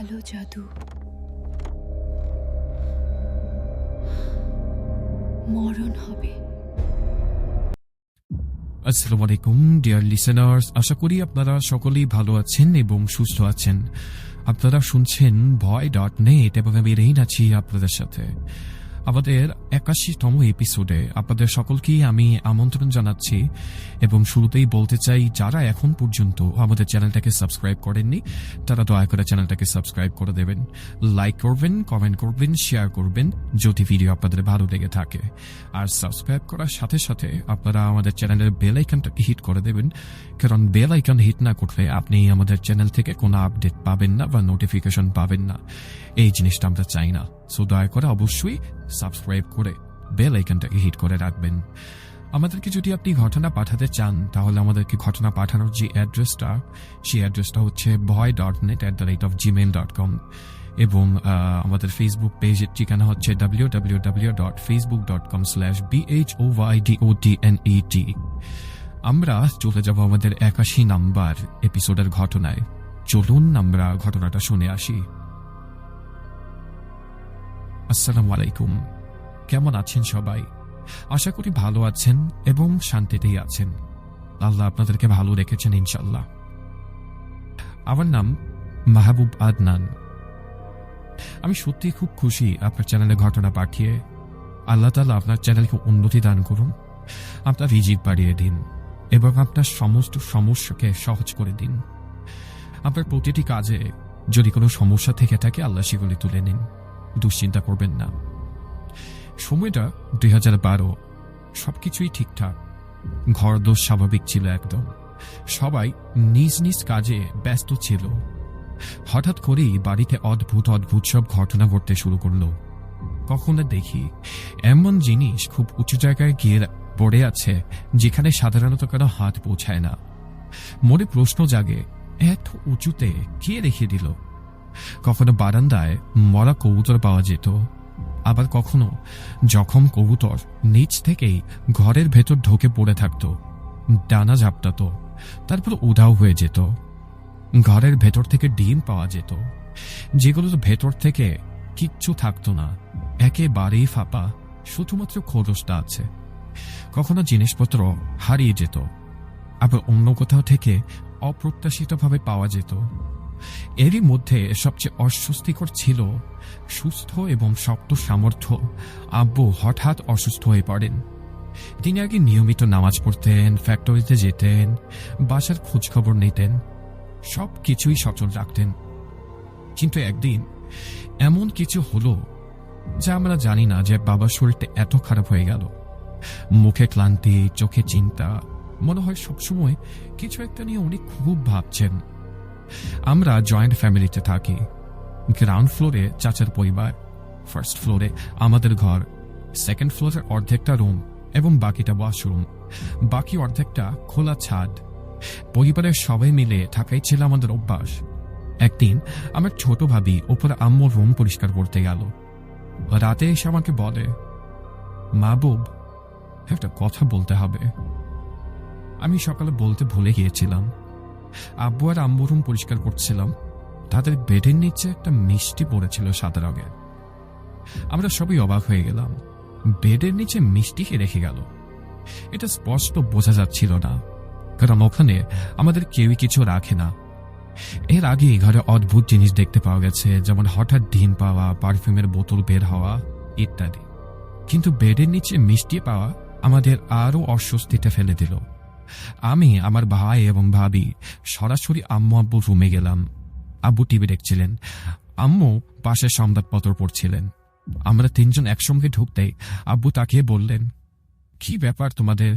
কালো জাদু মরণ হবে। আসসালামু আলাইকুম ডিয়ার লিসেনার্স, আশা করি আপনারা সকলেই ভালো আছেন এবং সুস্থ আছেন। আপনারা শুনছেন ভয়.নেট এবং আমি রেইন আছি আপনাদের সাথে। আমাদের ৮১তম এপিসোডে আপনাদের সকলকেই আমি আমন্ত্রণ জানাচ্ছি এবং শুরুতেই বলতে চাই, যারা এখন পর্যন্ত আমাদের চ্যানেলটাকে সাবস্ক্রাইব করেননি তারা দয়া করে চ্যানেলটাকে সাবস্ক্রাইব করে দেবেন, লাইক করবেন, কমেন্ট করবেন, শেয়ার করবেন যদি ভিডিও আপনাদের ভালো লেগে থাকে। আর সাবস্ক্রাইব করার সাথে সাথে আপনারা আমাদের চ্যানেলের বেল আইকনটাকে হিট করে দেবেন, কারণ বেল আইকন হিট না করলে আপনি আমাদের চ্যানেল থেকে কোনো আপডেট পাবেন না বা নোটিফিকেশন পাবেন না। এই জিনিসটা আমরা চাই না। সো দয়া করে অবশ্যই সাবস্ক্রাইব করে বেল আইকনটাকে হিট করে রাখবেন। আমাদেরকে যদি আপনি ঘটনা পাঠাতে চান তাহলে আমাদেরকে ঘটনা পাঠানোর যে অ্যাড্রেসটা, সেই অ্যাড্রেসটা হচ্ছে voy.net@gmail.com এবং আমাদের ফেসবুক পেজের ঠিকানা হচ্ছে www.facebook.com/bhoydodnet। আমরা চলে যাব আমাদের ৮১ নাম্বার এপিসোডের ঘটনায়। চলুন আমরা ঘটনাটা শুনে আসি। আসসালামু আলাইকুম, কেমন আছেন সবাই? আশা করি ভালো আছেন এবং শান্তিতেই আছেন। আল্লাহ আপনাদেরকে ভালো রেখেছেন ইনশাল্লাহ। আমার নাম মাহবুব আদনান। আমি সত্যি খুব খুশি আপনার চ্যানেলে ঘটনা পাঠিয়ে। আল্লাহ তাআলা আপনার চ্যানেলকে উন্নতি দান করুন, আপনার রিজিক বাড়িয়ে দিন এবং আপনার সমস্ত সমস্যাকে সহজ করে দিন। আপনার প্রতিটি কাজে যদি কোনো সমস্যা থেকে থাকে আল্লাহ সেগুলি তুলে নিন, দুশ্চিন্তা করবেন না। সময়টা ২০১২, সবকিছুই ঠিকঠাক, ঘরদোর স্বাভাবিক ছিল একদম। সবাই নিজ নিজ কাজে ব্যস্ত ছিল। হঠাৎ করেই বাড়িতে অদ্ভুত অদ্ভুত সব ঘটনা ঘটতে শুরু করলো। কখনো দেখি এমন জিনিস খুব উঁচু জায়গায় গিয়ে পড়ে আছে যেখানে সাধারণত কারো হাত পৌঁছায় না। মনে প্রশ্ন জাগে, এত উঁচুতে কে রেখে দিল? কখনো বারান্দায় মরা কবুতর পাওয়া যেত, আবার কখনো জখম কবুতর নিচ থেকেই ঘরের ভেতর ঢোকে পড়ে থাকত, ডানা ঝাপটাত, তারপর উধাও হয়ে যেত। ঘরের ভেতর থেকে ডিম পাওয়া যেত, যেগুলোর ভেতর থেকে কিচ্ছু থাকতো না, একেবারেই ফাঁপা, শুধুমাত্র খোলসটা আছে। কখনো জিনিসপত্র হারিয়ে যেত, আবার অন্য কোথাও থেকে অপ্রত্যাশিতভাবে পাওয়া যেত। এরই মধ্যে সবচেয়ে অস্বস্তিকর ছিল, সুস্থ এবং শক্ত সামর্থ্য আব্বু হঠাৎ অসুস্থ হয়ে পড়েন। তিনি আগে নিয়মিত নামাজ পড়তেন, ফ্যাক্টরিতে যেতেন, বাসার খোঁজখবর নিতেন, সব কিছুই সচল রাখতেন। কিন্তু একদিন এমন কিছু হলো যা আমরা জানি না যে বাবার শরীরটা এত খারাপ হয়ে গেল। মুখে ক্লান্তি, চোখে চিন্তা, মনে হয় সবসময় কিছু একটা নিয়ে উনি খুব ভাবছেন। আমরা জয়েন্ট ফ্যামিলিতে থাকি। গ্রাউন্ড ফ্লোরে চাচার পরিবার, ফার্স্ট ফ্লোরে আমাদের ঘর, সেকেন্ড ফ্লোরের অর্ধেকটা রুম এবং বাকিটা ওয়াশরুম, বাকি অর্ধেকটা খোলা ছাদ। পরিবারের সবাই মিলে থাকাই ছিল আমাদের অভ্যাস। একদিন আমার ছোট ভাবি ওপরে আম্মুর রুম পরিষ্কার করতে গেল। রাতে এসে আমাকে বলে, মাহবুব, একটা কথা বলতে হবে। আমি সকালে বলতে ভুলে গিয়েছিলাম। আব্বু আর আম্মু রুম পরিষ্কার করছিলাম, তাদের বেডের নিচে একটা মিষ্টি পড়েছিল সাদা রঙের। আমরা সবাই অবাক হয়ে গেলাম, বেডের নিচে মিষ্টি কে রেখে গেল? এটা স্পষ্ট বোঝা যাচ্ছিল না, কারণ ওখানে আমাদের কেউই কিছু রাখে না। এর আগে ঘরে অদ্ভুত জিনিস দেখতে পাওয়া গেছে, যেমন হঠাৎ ডিম পাওয়া, পারফিউমের বোতল বের হওয়া ইত্যাদি। কিন্তু বেডের নিচে মিষ্টি পাওয়া আমাদের আরো অস্বস্তিতে ফেলে দিল। আমি, আমার ভাই এবং ভাবি সরাসরি আম্মু আব্বুর রুমে গেলাম। আব্বু টিভি দেখছিলেন, আম্মু পাশে সংবাদপত্র পড়ছিলেন। আমরা তিনজন একসঙ্গে ঢুকতেই আব্বু তাকিয়ে বললেন, কি ব্যাপার তোমাদের,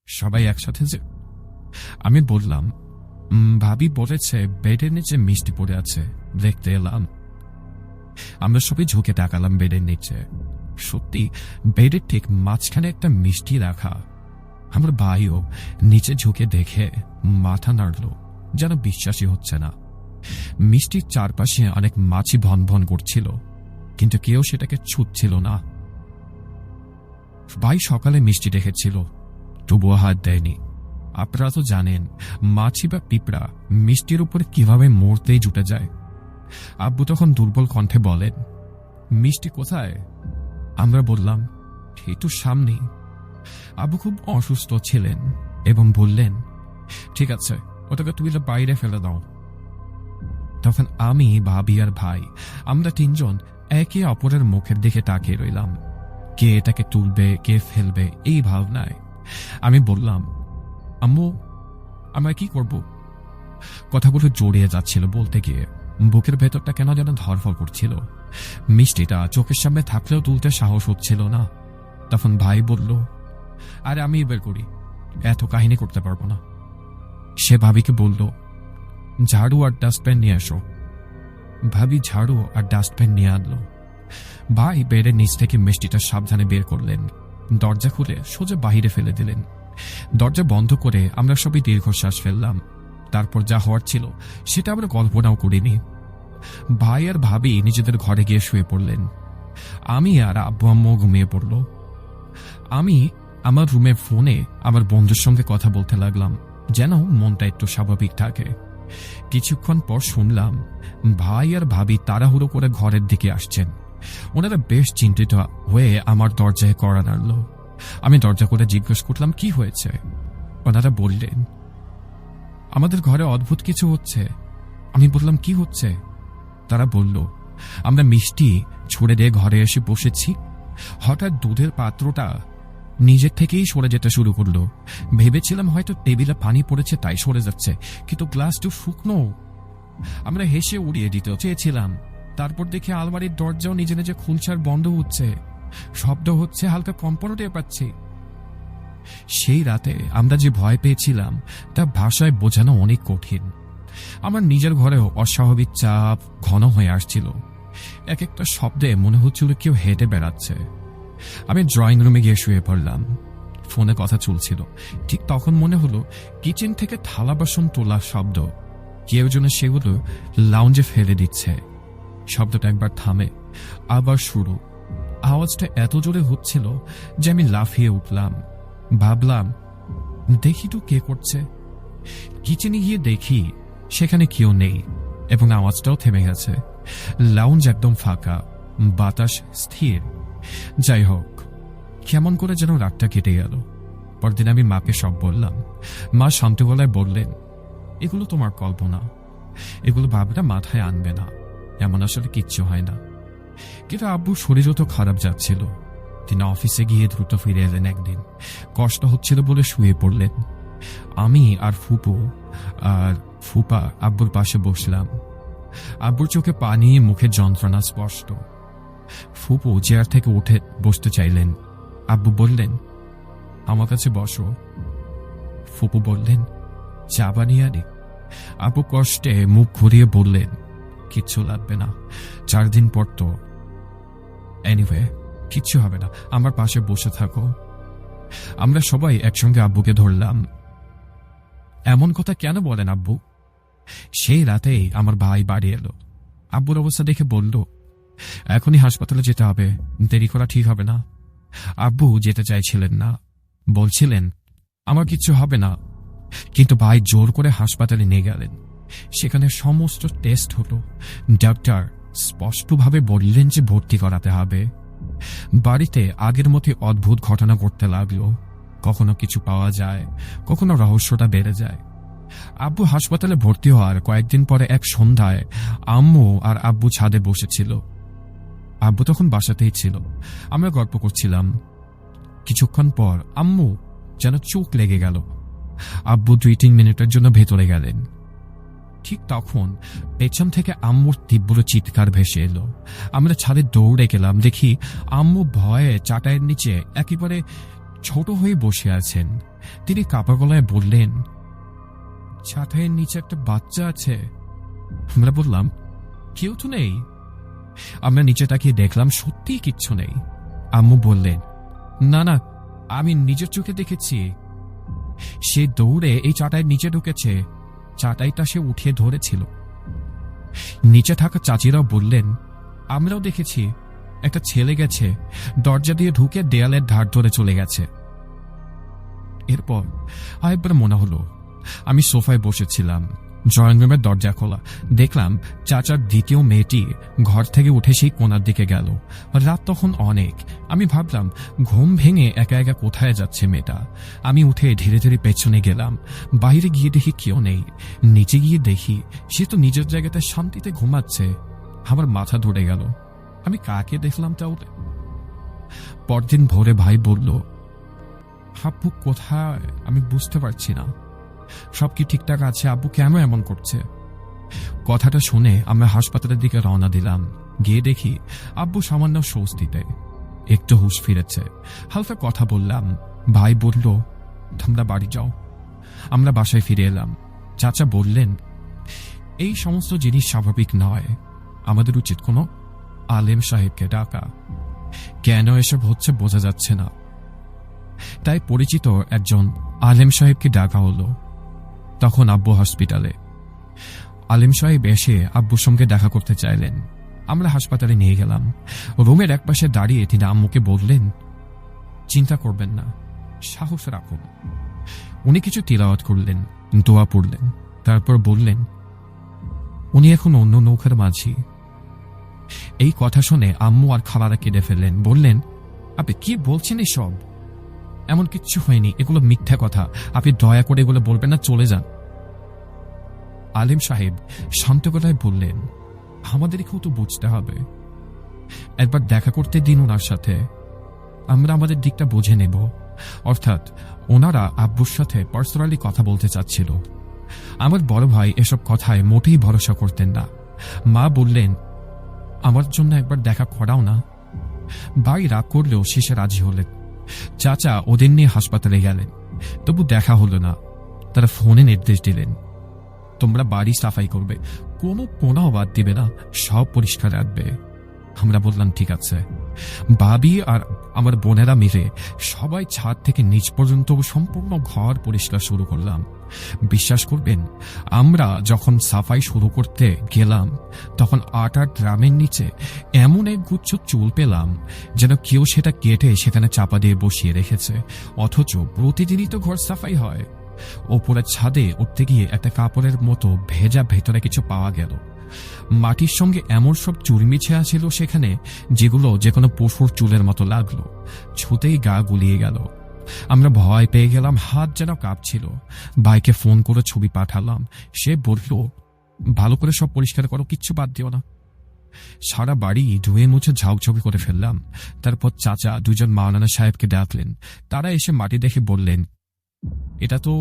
সবাই একসাথে যে? আমি বললাম, ভাবি বলেছে বেডের নিচে মিষ্টি পড়ে আছে, দেখতে এলাম। আমরা সবাই ঝুঁকে তাকালাম বেডের নিচে। সত্যি বেডের ঠিক মাঝখানে একটা মিষ্টি রাখা। আমার ভাইও নিচে ঝুঁকে দেখে মাথা নাড়ল, যেন বিশ্বাসই হচ্ছে না। মিষ্টির চারপাশে অনেক মাছি ভন ভন করছিল, কিন্তু কেউ সেটাকে ছুঁচ্ছিল না। ভাই সকালে মিষ্টি দেখেছিল, তবুও হাত দেয়নি। আপনারা তো জানেন মাছি বা পিঁপড়া মিষ্টির উপরে কিভাবে মরতেই জুটে যায়। আব্বু তখন দুর্বল কণ্ঠে বলেন, মিষ্টি কোথায়? আমরা বললাম, একটু সামনেই। আব্বু খুব অসুস্থ ছিলেন এবং বললেন, ঠিক আছে, ওটাকে তুলে বাইরে ফেলে দাও। তখন আমি, ভাবি আর ভাই, আমরা তিনজন একে অপরের মুখের দিকে তাকিয়ে রইলাম। কে এটাকে তুলবে, কে ফেলবে, এই ভাবনায়। আমি বললাম, আম্মু, আমরা কি করব? কথাগুলো জড়িয়ে যাচ্ছিল বলতে গিয়ে বুকের ভেতরটা কেন যেন ধরফর করছিল। মিষ্টিটা চোখের সামনে থাকলেও তুলতে সাহস হচ্ছিল না। তখন ভাই বলল, আরে আমি বের করি, এত কাহিনী করতে পারবো না। সে ভাবিকে বলল, ঝাড়ু আর ডাস্টবিন নিয়ে এসো। ভাবি ঝাড়ু আর ডাস্টবিন নিয়ে আনলো। ভাই বেডের নিচ থেকে মিষ্টিটা সাবধানে বের করলেন, দরজা খুলে সোজা বাহিরে ফেলে দিলেন। দরজা বন্ধ করে আমরা সবাই দীর্ঘশ্বাস ফেললাম। তারপর যা হওয়ার ছিল সেটা আমরা কল্পনাও করিনি। ভাই আর ভাবি নিজেদের ঘরে গিয়ে শুয়ে পড়লেন। আমি আর আব্বু আম্মু ঘুমিয়ে পড়ল। আমি আমার রুমে ফোনে আমার বন্ধুর সঙ্গে কথা বলতে লাগলাম, যেন মনটা একটু স্বাভাবিক থাকে। কিছুক্ষণ পর শুনলাম ভাই আর ভাবি তাড়াহুড়ো করে ঘরের দিকে আসছেন। ওনারা বেশ চিন্তিত হয়ে আমার দরজায় কড়া নাড়ল। আমি দরজা করে জিজ্ঞেস করলাম, কি হয়েছে? ওনারা বললেন, আমাদের ঘরে অদ্ভুত কিছু হচ্ছে। আমি বললাম, কি হচ্ছে? তারা বলল, আমরা মিষ্টি ছুড়ে দিয়ে ঘরে এসে বসেছি, হঠাৎ দুধের পাত্রটা নিজের থেকেই সরে যেতে শুরু করলো। ভেবেছিলাম হয়তো টেবিলে পানি পড়েছে তাই সরে যাচ্ছে, কিন্তু গ্লাসটা শুকনো। আমরা হেসে উড়িয়ে দিতে চেয়েছিলাম। তারপর দেখে আলমারির দরজাও নিজে নিজে খুলছে আর বন্ধ হচ্ছে, শব্দ হচ্ছে, হালকা কম্পনও টের পাচ্ছি। সেই রাতে আমরা যে ভয় পেয়েছিলাম তা ভাষায় বোঝানো অনেক কঠিন। আমার নিজের ঘরেও অস্বাভাবিক চাপ ঘন হয়ে আসছিল। এক একটা শব্দে মনে হচ্ছিল কেউ হেঁটে বেড়াচ্ছে। আমি ড্রয়িং রুমে গিয়ে শুয়ে পড়লাম। ফোনে কথা চলছিল। ঠিক তখন মনে হলো কিচেন থেকে থালা বাসন তোলার শব্দ। কেউ যেন সেগুলো লাউঞ্জে ফেলে দিচ্ছে। শব্দটা একবার থামে, আবার শুরু। আওয়াজটা এত জোরে হচ্ছিল যে আমি লাফিয়ে উঠলাম। ভাবলাম, দেখি তো কে করছে। কিচেনে গিয়ে দেখি সেখানে কেউ নেই এবং আওয়াজটাও থেমে গেছে। লাউঞ্জ একদম ফাঁকা, বাতাস স্থির। যাই হোক, কেমন করে যেন রাতটা কেটে গেল। পরদিন আমি মাকে সব বললাম। মা শান্ত গলায় বললেন, এগুলো তোমার কল্পনা, এগুলো ভাবনা মাথায় আনবে না, এমন আসলে কিচ্ছু হয় না। কিন্তু আব্বুর শরীরও তো খারাপ যাচ্ছিল। তিনি অফিসে গিয়ে দ্রুত ফিরে এলেন। একদিন কষ্ট হচ্ছিল বলে শুয়ে পড়লেন। আমি আর ফুপা আব্বুর পাশে বসলাম। আব্বুর চোখে পানি, মুখে যন্ত্রণা স্পষ্ট। ফুপু চেয়ার থেকে উঠে বসতে চাইলেন। আব্বু বললেন, আমার কাছে বসো। ফুপু বললেন, চা বানিয়ে আনি। আব্বু কষ্টে মুখ ঘুরিয়ে বললেন, কিচ্ছু লাগবে না, 4 দিন পর তো। এনিওয়ে, কিচ্ছু হবে না, আমার পাশে বসে থাকো। আমরা সবাই একসঙ্গে আব্বুকে ধরলাম। এমন কথা কেন বলেন আব্বু? সেই রাতেই আমার ভাই বাড়ি এলো। আব্বুর অবস্থা দেখে বলল, এখনই হাসপাতালে যেতে হবে, দেরি করা ঠিক হবে না। আব্বু যেতে চাইছিলেন না, বলছিলেন আমার কিচ্ছু হবে না। কিন্তু ভাই জোর করে হাসপাতালে নিয়ে গেলেন। সেখানে সমস্ত টেস্ট হলো। ডাক্তার স্পষ্টভাবে বললেন যে ভর্তি করাতে হবে। বাড়িতে আগের মতো অদ্ভুত ঘটনা ঘটতে লাগলো। কখনো কিছু পাওয়া যায়, কখনো রহস্যটা বেড়ে যায়। আব্বু হাসপাতালে ভর্তি হওয়ার কয়েকদিন পরে এক সন্ধ্যায় আম্মু আর আব্বু ছাদে বসেছিল। আব্বু তখন বাসাতেই ছিল। আমরা গল্প করছিলাম। কিছুক্ষণ পর আম্মু যেন চোখ লেগে গেল। আব্বু 2-3 মিনিটের জন্য ভেতরে গেলেন। ঠিক তখন পেছন থেকে আম্মুর তীব্র চিৎকার ভেসে এলো। আমরা ছাদে দৌড়ে গেলাম। দেখি আম্মু ভয়ে চাটাইয়ের নিচে একেবারে ছোট হয়ে বসে আছেন। তিনি কাপা গলায় বললেন, চাটাইয়ের নিচে একটা বাচ্চা আছে। আমরা বললাম, কেউ তো নেই। আমরা নিচে তাকিয়ে দেখলাম সত্যিই কিচ্ছু নেই। আম্মু বললেন, না না, আমি নিজের চোখে দেখেছি। সে দৌড়ে এই চাটাইয়ের নিচে ঢুকেছে। চাটাইটা সে উঠিয়ে ধরেছিল। নিচে থাকা চাচিরাও বললেন, আমরাও দেখেছি, একটা ছেলে গেছে, দরজা দিয়ে ঢুকে দেয়ালের ধার ধরে চলে গেছে। এরপর আরেকবার মনে হলো আমি সোফায় বসেছিলাম, ড্রয়িং রুমের দরজা খোলা। দেখলাম চাচার দ্বিতীয় মেয়েটি ঘর থেকে উঠে সেই কোণার দিকে গেল। রাত তখন অনেক। আমি ভাবলাম ঘুম ভেঙে একা একা কোথায় যাচ্ছে মেয়েটা। আমি উঠে ধীরে ধীরে পেছনে গেলাম। বাইরে গিয়ে দেখি কেউ নেই। নিচে গিয়ে দেখি সে তো নিজের জায়গাতে শান্তিতে ঘুমাচ্ছে। আমার মাথা ধরে গেল, আমি কাকে দেখলাম তাহলে? পরদিন ভোরে ভাই বলল, আব্বু কোথায় আমি বুঝতে পারছি না, সব কি ঠিকঠাক আছে? আব্বু কেন এমন করছে? কথাটা শুনে আমরা হাসপাতালের দিকে রওনা দিলাম। গিয়ে দেখি আব্বু সামান্য স্বস্তিতে, একটু হুঁশ ফিরেছে। হালকা কথা বললাম। ভাই বলল, তোমরা বাড়ি যাও। আমরা বাসায় ফিরে এলাম। চাচা বললেন, এই সমস্ত জিনিস স্বাভাবিক নয়, আমাদের উচিত কোনো আলেম সাহেবকে ডাকা। কেন এসব হচ্ছে বোঝা যাচ্ছে না, তাই পরিচিত একজন আলেম সাহেবকে ডাকা হলো। তখন আব্বু হসপিটালে। আলেম সাহেব এসে আব্বুর সঙ্গে দেখা করতে চাইলেন। আমরা হাসপাতালে নিয়ে গেলাম। রুমের একপাশে দাঁড়িয়ে তিনি আম্মুকে বললেন, চিন্তা করবেন না, সাহস রাখুন। উনি কিছু তিলাওয়াত করলেন, দোয়া পড়লেন, তারপর বললেন, উনি এখন অন্য নৌকার মাঝি। এই কথা শুনে আম্মু আর খালারা কেঁদে ফেললেন। বললেন, আপনি কি বলছেন এসব? এমন কিচ্ছু হয়নি, এগুলো মিথ্যা কথা, আপনি দয়া করে এগুলো বলবেন না, চলে যান। আলিম সাহেব শান্ত গলায় বললেন, আমাদেরকেও তো বুঝতে হবে, একবার দেখা করতে দিন ওনার সাথে, আমরা আমাদের দিকটা বুঝে নেব। অর্থাৎ ওনারা আব্বুর সাথে পার্সোনালি কথা বলতে চাচ্ছিল। আমার বড় ভাই এসব কথায় মোটেই ভরসা করতেন না। মা বললেন, আমার জন্য একবার দেখা করাও না। ভাই রাগ করলেও শেষে রাজি হলেন। চাচা ওদের নিয়ে হাসপাতালে গেলেন, তবু দেখা হলো না। তারা ফোনে নির্দেশ দিলেন, তোমরা বাড়ি সাফাই করবে, কোনো কোনাও বাদ দিবে না, সব পরিষ্কার রাখবে। আমরা বললাম ঠিক আছে। ভাবি আর আমার বোনেরা মিলে সবাই ছাদ থেকে নিচ পর্যন্ত সম্পূর্ণ ঘর পরিষ্কার শুরু করলাম। বিশ্বাস করবেন, আমরা যখন সাফাই শুরু করতে গেলাম তখন ৮ ড্রামের নিচে এমন এক গুচ্ছ চুল পেলাম যেন কেউ সেটা কেটে সেখানে চাপা দিয়ে বসিয়ে রেখেছে। অথচ প্রতিদিনই তো ঘর সাফাই হয়। ওপরের ছাদে উঠতে গিয়ে একটা কাপড়ের মতো ভেজা ভেতরে কিছু পাওয়া গেল। মাটির সঙ্গে এমন সব চুরমিছে আছিল সেখানে, যেগুলো যে কোনো পশুর চুলের মতো লাগলো। ছুতেই গা গুলিয়ে গেল। আমরা ভয় পেয়ে গেলাম, হাত যেন কাঁপছিল। ভাইকে ফোন করে ছবি পাঠালাম। সে বলল, ভালো করে সব পরিষ্কার করো, কিচ্ছু বাদ দিও না। সারা বাড়ি ধুয়ে মুছে ঝাউছবি করে ফেললাম। তারপর চাচা দুজন মাওলানা সাহেবকে ডাকলেন। তারা এসে মাটি দেখে বললেন, এটা তো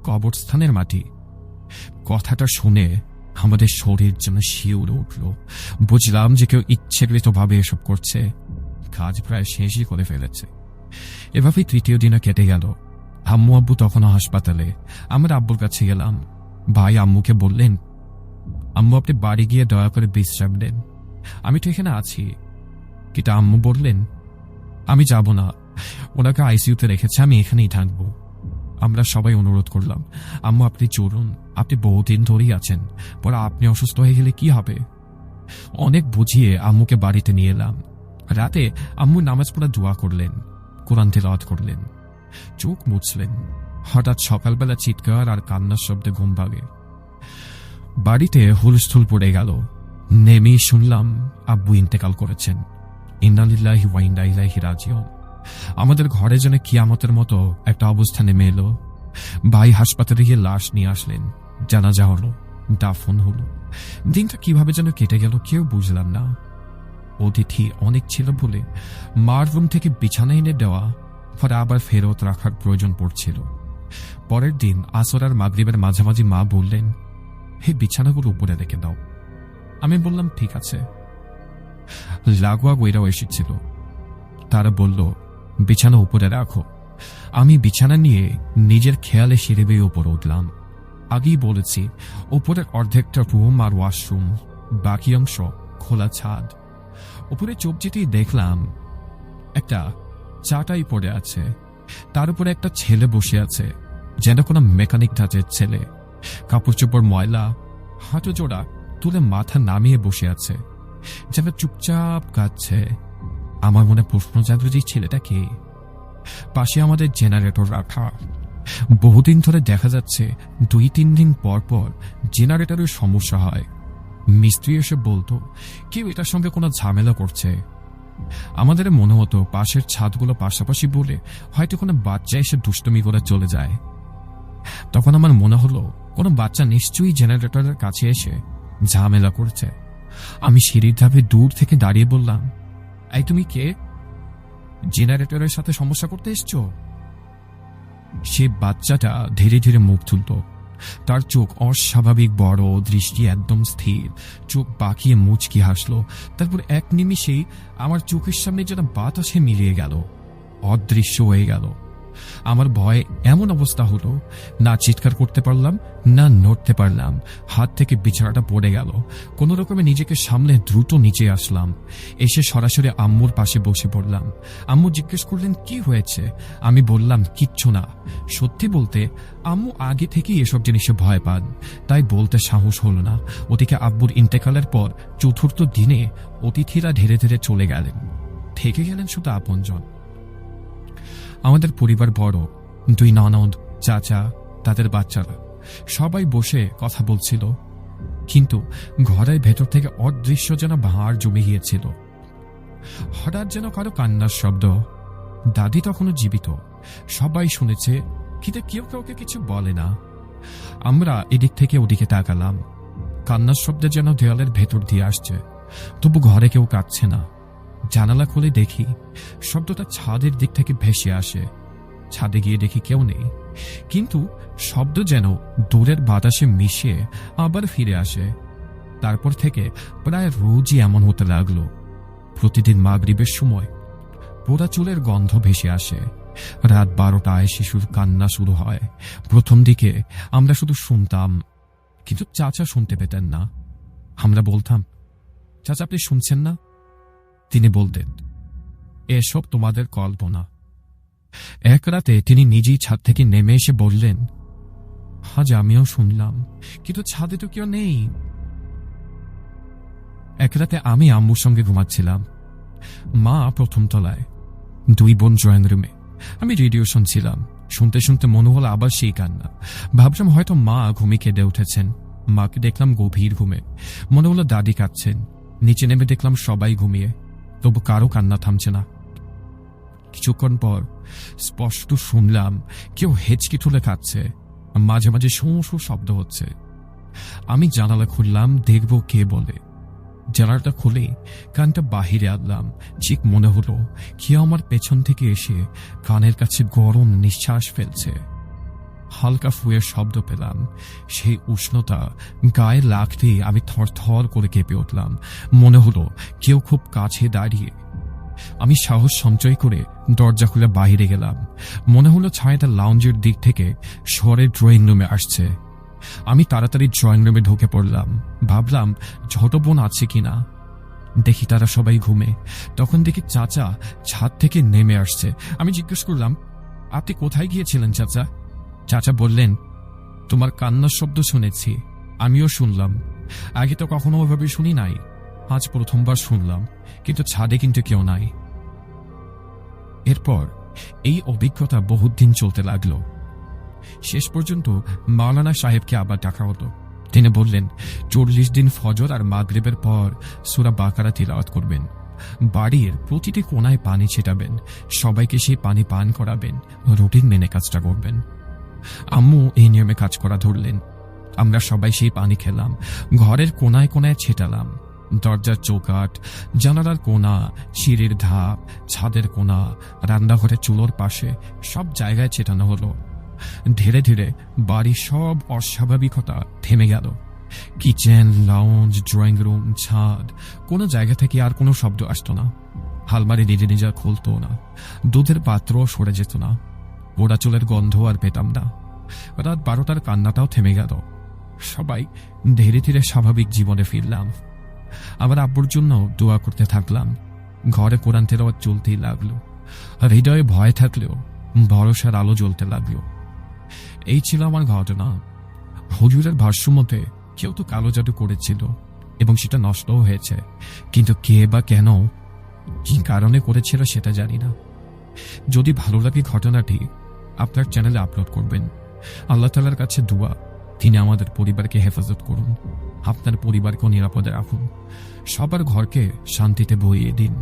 কবরস্থানের মাটি। কথাটা শুনে আমাদের শরীর যেন শিউরে উঠল। বুঝলাম যে কেউ ইচ্ছাকৃতভাবে এসব করছে। কাজ প্রায় শেষই করে ফেলেছে। এভাবেই তৃতীয় দিনও কেটে গেল। আম্মু আব্বু তখনও হাসপাতালে। আমরা আব্বুর কাছে গেলাম। ভাই আম্মুকে বললেন, আম্মু আপনি বাড়ি গিয়ে দয়া করে বিশ্রাম দেন, আমি তো এখানে আছি। কিন্তু আম্মু বললেন, আমি যাব না, ওনাকে আইসিইউতে রেখেছে, আমি এখানেই থাকবো। আমরা সবাই অনুরোধ করলাম, আম্মু আপনি চলুন, আপনি বহুদিন ধরেই আছেন, পরে আপনি অসুস্থ হয়ে গেলে কি হবে? অনেক বুঝিয়ে আম্মুকে বাড়িতে নিয়ে এলাম। রাতে আম্মু নামাজ পড়া দোয়া করলেন, কোরআন তিলাওয়াত করলেন, চোখ মুছলেন। হঠাৎ সকালবেলা চিৎকার আর কান্নার শব্দে ঘুম ভাঙে। বাড়িতে হুলস্থুল পড়ে গেল। নেমেই শুনলাম আব্বু ইন্তেকাল করেছেন। ইন্না লিল্লাহি ওয়া ইন্না ইলাইহি রাজিউন। আমাদের ঘরে যেন কিয়ামতের মতো একটা অবস্থা নেমে এলো। ভাই হাসপাতালে গিয়ে লাশ নিয়ে আসলেন, জানাজা হলো, দাফন হলো। দিনটা কিভাবে যেন কেটে গেল কেউ বুঝলাম না। অতিথি অনেক ছিল বলে মার রুম থেকে বিছানা এনে দেওয়া, পরে আবার ফেরত রাখার প্রয়োজন পড়ছিল। পরের দিন আসর আর মাগরিবের মাঝামাঝি মা বললেন, হে বিছানাগুলো উপরে রেখে দাও। আমি বললাম ঠিক আছে। লাগোয়া গইরাও এসেছিল। তারা বলল, বিছানা উপরে রাখো। আমি বিছানা নিয়ে নিজের খেয়ালে সিঁড়ি বেয়ে উপরে উঠলাম। আগেই বলেছি, উপরের অর্ধেকটা রুম আর ওয়াশরুম, বাকি অংশ খোলা ছাদ। উপরে চোখ যেতেই দেখলাম একটা চাটাই পড়ে আছে, তার উপরে একটা ছেলে বসে আছে, যেন কোনো মেকানিক ধাঁচের ছেলে। কাপড় চোপড় ময়লা, হাঁটু জোড়া তুলে মাথা নামিয়ে বসে আছে, যেন চুপচাপ কাঁদছে। আমার মনে প্রশ্ন জাগল, যে ছেলেটা কে? পাশে আমাদের জেনারেটর রাখা, বহুদিন ধরে দেখা যাচ্ছে 2-3 দিন পর পর জেনারেটরের সমস্যা হয়। মিস্ত্রি এসে বলতো কেউ এটার সঙ্গে কোনো ঝামেলা করছে। আমাদের মনে হতো পাশের ছাদগুলো পাশাপাশি বলে হয়তো কোনো বাচ্চা এসে দুষ্টমি করে চলে যায়। তখন আমার মনে হলো কোনো বাচ্চা নিশ্চয়ই জেনারেটরের কাছে এসে ঝামেলা করছে। আমি সিঁড়ির ধাপে দূর থেকে দাঁড়িয়ে বললাম, এই তুমি কে? জেনারেটরের সাথে সমস্যা করতে এসছো? সে বাচ্চাটা ধীরে ধীরে মুখ তুলত। তার চোখ অস্বাভাবিক বড়, দৃষ্টি একদম স্থির, চোখ বাঁকিয়ে মুচকি হাসলো। তারপর এক নিমিষেই আমার চোখের সামনে যেন বাতাসে মিলিয়ে গেল, অদৃশ্য হয়ে গেল। আমার ভয়ে এমন অবস্থা হলো, না চিৎকার করতে পারলাম না নড়তে পারলাম। হাত থেকে বিছানাটা পড়ে গেল। কোনো রকমে নিজেকে সামলে দ্রুত নিচে আসলাম। এসে সরাসরি আম্মুর পাশে বসে পড়লাম। আম্মু জিজ্ঞেস করলেন কি হয়েছে। আমি বললাম কিচ্ছু না। সত্যি বলতে আম্মু আগে থেকেই এসব জিনিসে ভয় পান, তাই বলতে সাহস হলো না। ওদিকে আব্বুর ইন্তেকালের পর 4র্থ দিনে অতিথিরা ধীরে ধীরে চলে গেলেন, থেকে গেলেন শুধু আপনজন। আমাদের পরিবার বড়, 2 ননদ, চাচা, তাদের বাচ্চারা সবাই বসে কথা বলছিল, কিন্তু ঘরের ভেতর থেকে অদৃশ্য যেন ভাঁড় জমে গিয়েছিল। হঠাৎ যেন কারো কান্নার শব্দ। দাদি তখনও জীবিত, সবাই শুনেছে, কিন্তু কেউ কাউকে কিছু বলে না। আমরা এদিক থেকে ওদিকে তাকালাম। কান্নার শব্দ যেন দেয়ালের ভেতর দিয়ে আসছে, তবু ঘরে কেউ কাঁদছে না। জানালা খুলে দেখি শব্দটা ছাদের দিক থেকে ভেসে আসে। ছাদে গিয়ে দেখি কেউ নেই, কিন্তু শব্দ যেন দূরের বাতাসে মিশে আবার ফিরে আসে। তারপর থেকে প্রায় রোজই এমন হতে লাগলো। প্রতিদিন মাগরিবের সময় পোড়া চুলের গন্ধ ভেসে আসে। রাত 12টায় শিশুর কান্না শুরু হয়। প্রথম দিকে আমরা শুধু শুনতাম, কিন্তু চাচা শুনতে পেতেন না। আমরা বলতাম, চাচা আপনি শুনছেন না? তিনি বলতেন, এসব তোমাদের কল্পনা। এক রাতে তিনি নিজেই ছাদ থেকে নেমে এসে বললেন, আজ আমিও শুনলাম, কিন্তু ছাদে তো কেউ নেই। এক রাতে আমি আম্মুর সঙ্গে ঘুমাচ্ছিলাম। মা প্রথম তলায়, 2 বোন ড্রয়িং রুমে। আমি রেডিও শুনছিলাম। শুনতে শুনতে মনে হলো আবার সেই কান্না। ভাবলাম হয়তো মা ঘুমিয়ে কেঁদে উঠেছেন। মাকে দেখলাম গভীর ঘুমে। মনে হলো দাদি কাঁদছেন। নিচে নেমে দেখলাম সবাই ঘুমিয়ে, তবু কারো কান্না থামছে না। কিছুক্ষণ পর স্পষ্ট শুনলাম কেউ হেঁচকি তুলে কাঁদছে। মাঝে মাঝে শোঁ শোঁ শব্দ হচ্ছে। আমি জানালা খুললাম, দেখব কে বলে। জানালাটা খুলে কানটা বাহিরে আনলাম। ঠিক মনে হলো কেউ আমার পেছন থেকে এসে কানের কাছে গরম নিঃশ্বাস ফেলছে। হালকা ফুয়ের শব্দ পেলাম। সেই উষ্ণতা গায়ে লাগতেই আমি থরথর করে কেঁপে উঠলাম। মনে হলো কেউ খুব কাছে দাঁড়িয়ে। আমি সাহস সঞ্চয় করে দরজা খুলে বাইরে গেলাম। মনে হলো ছায়াটা লাউঞ্জের দিক থেকে সরে ড্রয়িং রুমে আসছে। আমি তাড়াতাড়ি ড্রয়িং রুমে ঢুকে পড়লাম। ভাবলাম ছোট বোন আছে কিনা। দেখি তারা সবাই ঘুমে। তখন দেখি চাচা ছাদ থেকে নেমে আসছে। আমি জিজ্ঞেস করলাম, আপনি কোথায় গিয়েছিলেন চাচা? চাচা বললেন, তোমার কান্নার শব্দ শুনেছি, আমিও শুনলাম। আগে তো কখনো ওভাবে শুনি নাই, আজ প্রথমবার শুনলাম, কিন্তু ছাদে কিন্তু কেউ নাই। এরপর এই অভিজ্ঞতা বহুত দিন চলতে লাগলো। শেষ পর্যন্ত মাওলানা সাহেবকে আবার ডাকা হতো। তিনি বললেন 40 দিন ফজর আর মাগরিবের পর সূরা বাকারা তিলাওয়াত করবেন। বাড়ির প্রতিটি কোনায় পানি ছিটাবেন, সবাইকে সেই পানি পান করাবেন, রুটিন মেনে কাজটা করবেন। আম্মু এই নিয়মে কাজ করা ধরলেন। আমরা সবাই সেই পানি খেলাম, ঘরের কোনায় কোনায় ছেটালাম। দরজার চৌকাঠ, জানালার কোনা, সিঁড়ির ধাপ, ছাদের কোনা, রান্নাঘরের চুলোর পাশে সব জায়গায় ছেটানো হলো। ধীরে ধীরে বাড়ির সব অস্বাভাবিকতা থেমে গেল। কিচেন, লাউঞ্জ, ড্রয়িং রুম, ছাদ, কোনো জায়গা থেকে আর কোনো শব্দ আসতো না। আলমারি নিজে নিজে খুলতো না, দুধের পাত্রও সরে যেত না, পোড়া চুলের গন্ধ আর পেতাম না। রাত 12টার কান্নাটাও থেমে গেল। সবাই ধীরে ধীরে স্বাভাবিক জীবনে ফিরলাম। আবার আব্বুর জন্য দোয়া করতে থাকলাম। ঘরে কোরআন তেলাওয়াত চলতেই লাগলো। হৃদয়ে ভয় থাকলেও ভরসার আলো জ্বলতে লাগলো। এই ছিল আমার ঘটনা। হুজুরের ভাষ্য মতে কেউ তো কালো জাদু করেছিল এবং সেটা নষ্টও হয়েছে, কিন্তু কে বা কেন, কি কারণে করেছিল সেটা জানি না। যদি ভালো লাগে ঘটনাটি, আপনার চ্যানেলে আপলোড করবেন। আল্লাহ তাআলার কাছে দোয়া, তিনি আমাদের পরিবারকে হেফাজত করুন, আপনার পরিবারকেও নিরাপদে রাখুন, সবার ঘরকে শান্তিতে বইয়ে দিন।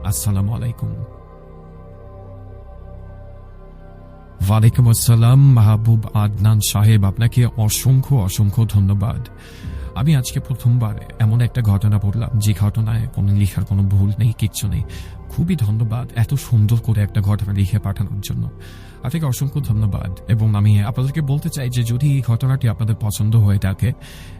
আসসালামু আলাইকুম। ওয়ালাইকুম আসসালাম মাহবুব আদনান সাহেব, আপনাকে অসংখ্য অসংখ্য ধন্যবাদ। আমি আজকে প্রথমবার এমন একটা ঘটনা পড়লাম যে ঘটনায় কোনো লেখার কোনো ভুল নেই, কিচ্ছু নেই। খুবই ধন্যবাদ এত সুন্দর করে একটা ঘটনা লিখে পাঠানোর জন্য, আপনাকে অসংখ্য ধন্যবাদ। এবং আমি আপনাদেরকে বলতে চাই যে যদি এই ঘটনাটি আপনাদের পছন্দ হয়ে থাকে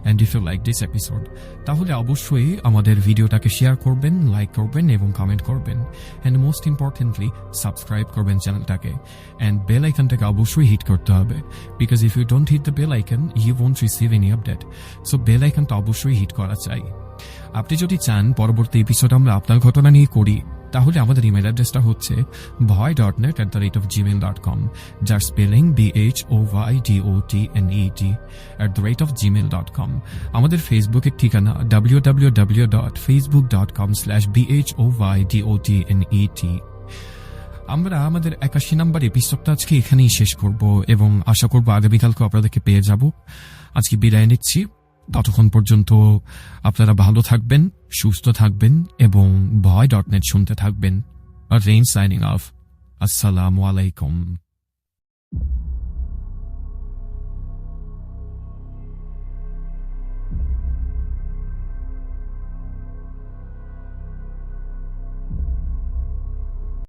and if you like this episode, তাহলে অবশ্যই আমাদের ভিডিওটাকে শেয়ার করবেন, লাইক করবেন এবং কমেন্ট করবেন, অ্যান্ড মোস্ট ইম্পর্টেন্টলি সাবস্ক্রাইব করবেন চ্যানেলটাকে, অ্যান্ড বেল আইকনটাকে অবশ্যই হিট করতে হবে, because if you don't hit the bell icon you won't receive any update. So bell আইকনটা অবশ্যই হিট করা চাই। আপনি যদি চান পরবর্তী এপিসোড আমরা আপনার ঘটনা নিয়ে করি, তাহলে আমাদের ইমেল অ্যাড্রেসটা হচ্ছে bhoy.net@gmail.com, যার স্পেলিং BHOYDOTNET@gmail.com। আমাদের ফেসবুকের ঠিকানা www.facebook.com/BHOYDOTNET। আমরা আমাদের 81 নম্বর এপিসোডটা আজকে এখানেই শেষ করব এবং আশা করব আগামীকালকে আপনাদেরকে পেয়ে যাব। আজকে বিদায় নিচ্ছি, ততক্ষণ পর্যন্ত আপনারা ভালো থাকবেন, সুস্থ থাকবেন এবং ভয়.net শুনতে থাকবেন। আর রেইন সাইনিং অফ। আসসালামু আলাইকুম।